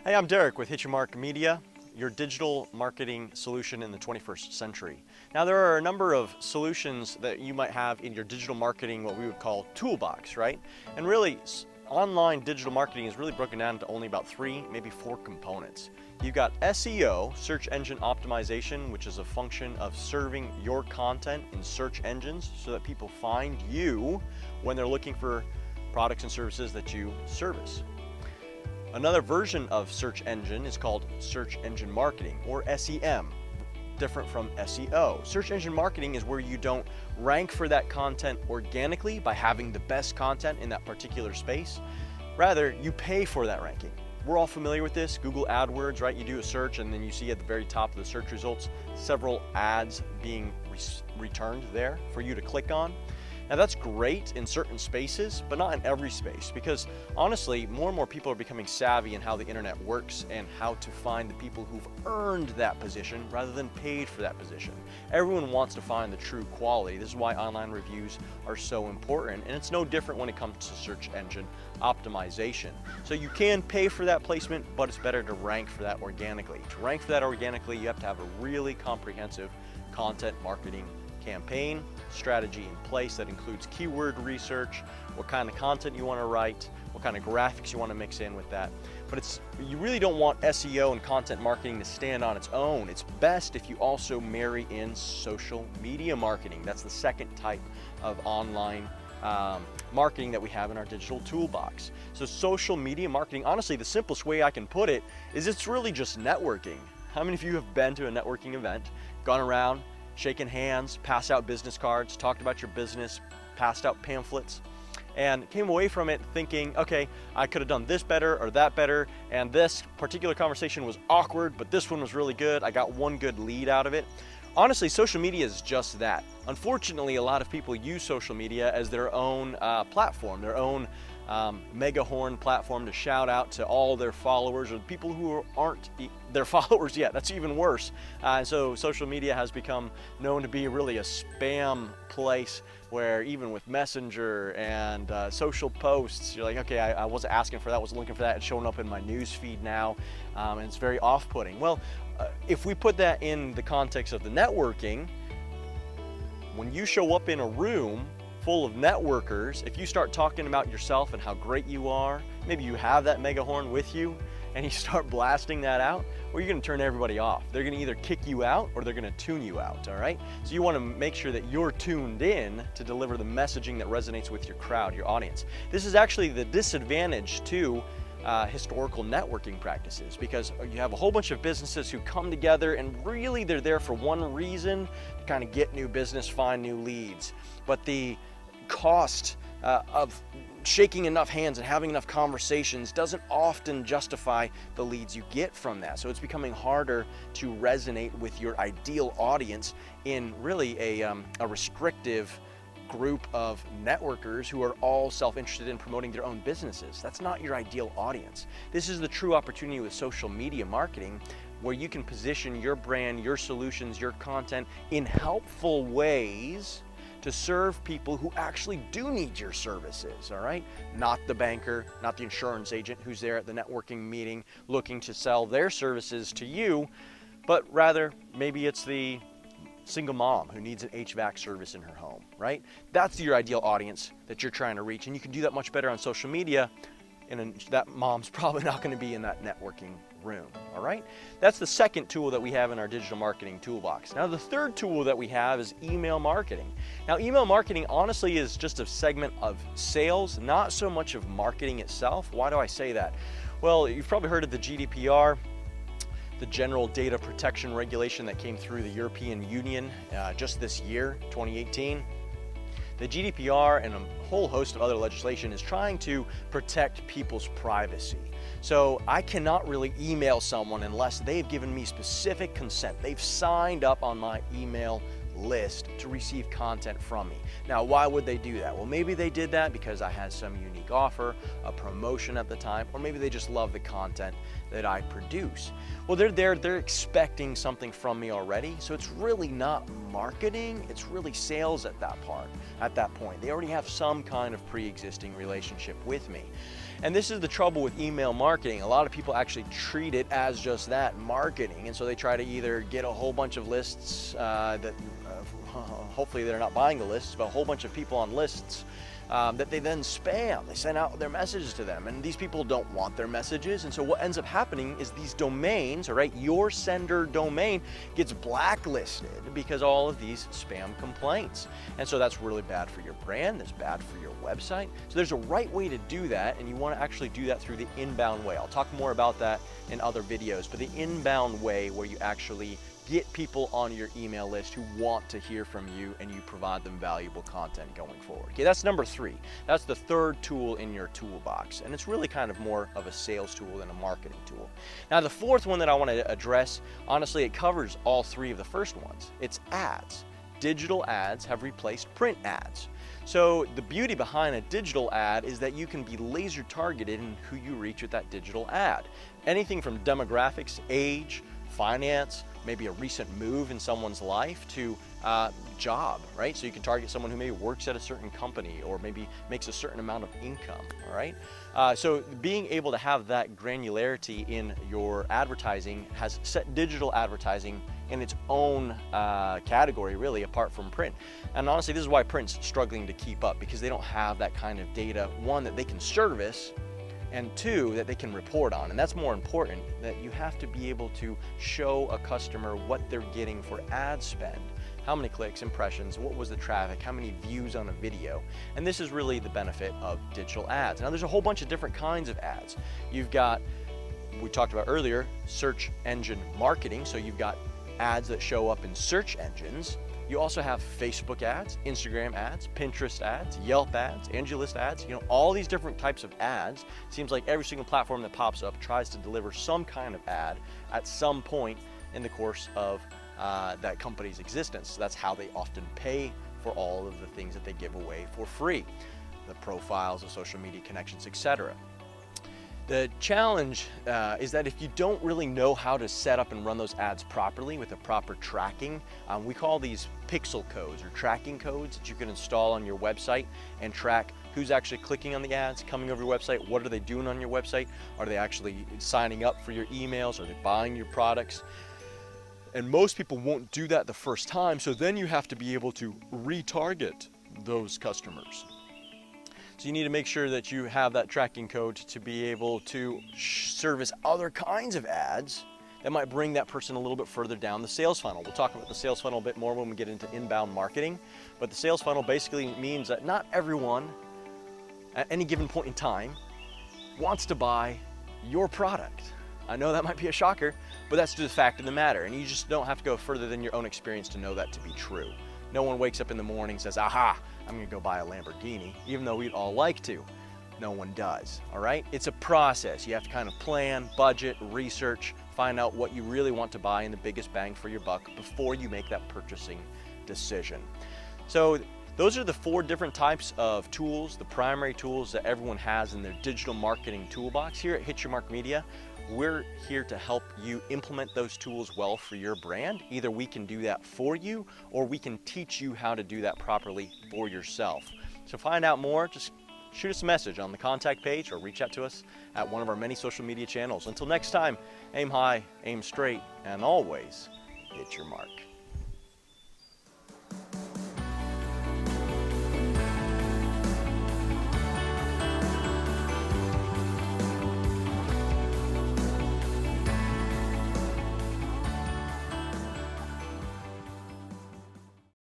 Hey, I'm Derek with HitYourMark Media, your digital marketing solution in the 21st century. Now, there are a number of solutions that you might have in your digital marketing, what we would call Toolbox, right? And really, online digital marketing is really broken down into only about 3, maybe 4 components. You've got SEO, search engine optimization, which is a function of serving your content in search engines so that people find you when they're looking for products and services that you service. Another version of search engine is called search engine marketing, or SEM, different from SEO. Search engine marketing is where you don't rank for that content organically by having the best content in that particular space. Rather, you pay for that ranking. We're all familiar with this, Google AdWords, right? You do a search and then you see at the very top of the search results several ads being returned there for you to click on. Now that's great in certain spaces, but not in every space, because honestly, more and more people are becoming savvy in how the internet works and how to find the people who've earned that position rather than paid for that position. Everyone wants to find the true quality. This is why online reviews are so important, and it's no different when it comes to search engine optimization. So you can pay for that placement, but it's better to rank for that organically. To rank for that organically, you have to have a really comprehensive content marketing campaign strategy in place that includes keyword research, what kind of content you want to write, what kind of graphics you want to mix in with that. But you really don't want SEO and content marketing to stand on its own. It's best if you also marry in social media marketing. That's the second type of online marketing that we have in our digital toolbox. So social media marketing, honestly, the simplest way I can put it is it's really just networking. How many of you have been to a networking event, gone around, shaken hands, passed out business cards, talked about your business, passed out pamphlets, and came away from it thinking, okay, I could have done this better or that better, and this particular conversation was awkward, but this one was really good. I got one good lead out of it. Honestly, social media is just that. Unfortunately, a lot of people use social media as their own platform, their own megahorn platform to shout out to all their followers or the people who aren't their followers yet. That's even worse. And so social media has become known to be really a spam place where even with Messenger and social posts, you're like, okay, I wasn't asking for that, wasn't looking for that. It's showing up in my news feed now, and it's very off-putting. Well, if we put that in the context of the networking, when you show up in a room full of networkers, if you start talking about yourself and how great you are, maybe you have that megahorn with you, and you start blasting that out, well, you're gonna turn everybody off. They're gonna either kick you out or they're gonna tune you out, all right? So you wanna make sure that you're tuned in to deliver the messaging that resonates with your crowd, your audience. This is actually the disadvantage to historical networking practices, because you have a whole bunch of businesses who come together and really they're there for one reason, to kind of get new business, find new leads. But the cost of shaking enough hands and having enough conversations doesn't often justify the leads you get from that. So it's becoming harder to resonate with your ideal audience in really a restrictive group of networkers who are all self-interested in promoting their own businesses. That's not your ideal audience. This is the true opportunity with social media marketing, where you can position your brand, your solutions, your content in helpful ways to serve people who actually do need your services, all right? Not the banker, not the insurance agent who's there at the networking meeting looking to sell their services to you, but rather maybe it's the single mom who needs an HVAC service in her home, right? That's your ideal audience that you're trying to reach, and you can do that much better on social media, and that mom's probably not going to be in that networking room, all right? That's the second tool that we have in our digital marketing toolbox. Now, the third tool that we have is email marketing. Now, email marketing honestly is just a segment of sales, not so much of marketing itself. Why do I say that? Well, you've probably heard of the GDPR, the General Data Protection Regulation that came through the European Union just this year, 2018. The GDPR and a whole host of other legislation is trying to protect people's privacy. So I cannot really email someone unless they've given me specific consent. They've signed up on my email list to receive content from me. Now, why would they do that? Well, maybe they did that because I had some unique offer, a promotion at the time, or maybe they just love the content that I produce. Well, they're expecting something from me already, so it's really not marketing, it's really sales at that point. They already have some kind of pre-existing relationship with me. And this is the trouble with email marketing. A lot of people actually treat it as just that, marketing, and so they try to either get a whole bunch of lists hopefully they're not buying the lists, but a whole bunch of people on lists that they then spam. They send out their messages to them, and these people don't want their messages, and so what ends up happening is these domains, all right, your sender domain gets blacklisted because all of these spam complaints. And so that's really bad for your brand, that's bad for your website. So there's a right way to do that, and you want to actually do that through the inbound way. I'll talk more about that in other videos, but the inbound way where you actually get people on your email list who want to hear from you and you provide them valuable content going forward. Okay, that's number 3. That's the third tool in your toolbox, and it's really kind of more of a sales tool than a marketing tool. Now, the fourth one that I want to address, honestly, it covers all 3 of the first ones. It's ads. Digital ads have replaced print ads. So the beauty behind a digital ad is that you can be laser targeted in who you reach with that digital ad. Anything from demographics, age, finance, maybe a recent move in someone's life, to job, right? So you can target someone who maybe works at a certain company or maybe makes a certain amount of income, all right? So being able to have that granularity in your advertising has set digital advertising in its own category, really, apart from print. And honestly, this is why print's struggling to keep up, because they don't have that kind of data, one, that they can service, and 2, that they can report on. And that's more important, that you have to be able to show a customer what they're getting for ad spend. How many clicks, impressions, what was the traffic, how many views on a video. And this is really the benefit of digital ads. Now, there's a whole bunch of different kinds of ads. You've got, we talked about earlier, search engine marketing. So you've got ads that show up in search engines. You also have Facebook ads, Instagram ads, Pinterest ads, Yelp ads, AngelList ads, you know, all these different types of ads. It seems like every single platform that pops up tries to deliver some kind of ad at some point in the course of that company's existence. That's how they often pay for all of the things that they give away for free, the profiles, the social media connections, etc. The challenge is that if you don't really know how to set up and run those ads properly with a proper tracking, we call these pixel codes or tracking codes that you can install on your website and track who's actually clicking on the ads, coming over your website, what are they doing on your website, are they actually signing up for your emails, are they buying your products? And most people won't do that the first time, so then you have to be able to retarget those customers. So you need to make sure that you have that tracking code to be able to service other kinds of ads that might bring that person a little bit further down the sales funnel. We'll talk about the sales funnel a bit more when we get into inbound marketing, but the sales funnel basically means that not everyone at any given point in time wants to buy your product. I know that might be a shocker, but that's just the fact of the matter, and you just don't have to go further than your own experience to know that to be true. No one wakes up in the morning and says, aha, I'm gonna go buy a Lamborghini, even though we'd all like to. No one does, all right? It's a process. You have to kind of plan, budget, research, find out what you really want to buy and the biggest bang for your buck before you make that purchasing decision. So those are the 4 different types of tools, the primary tools that everyone has in their digital marketing toolbox. Here at Hit Your Mark Media, we're here to help you implement those tools well for your brand. Either we can do that for you, or we can teach you how to do that properly for yourself. So find out more, just shoot us a message on the contact page or reach out to us at one of our many social media channels. Until next time, aim high, aim straight, and always hit your mark.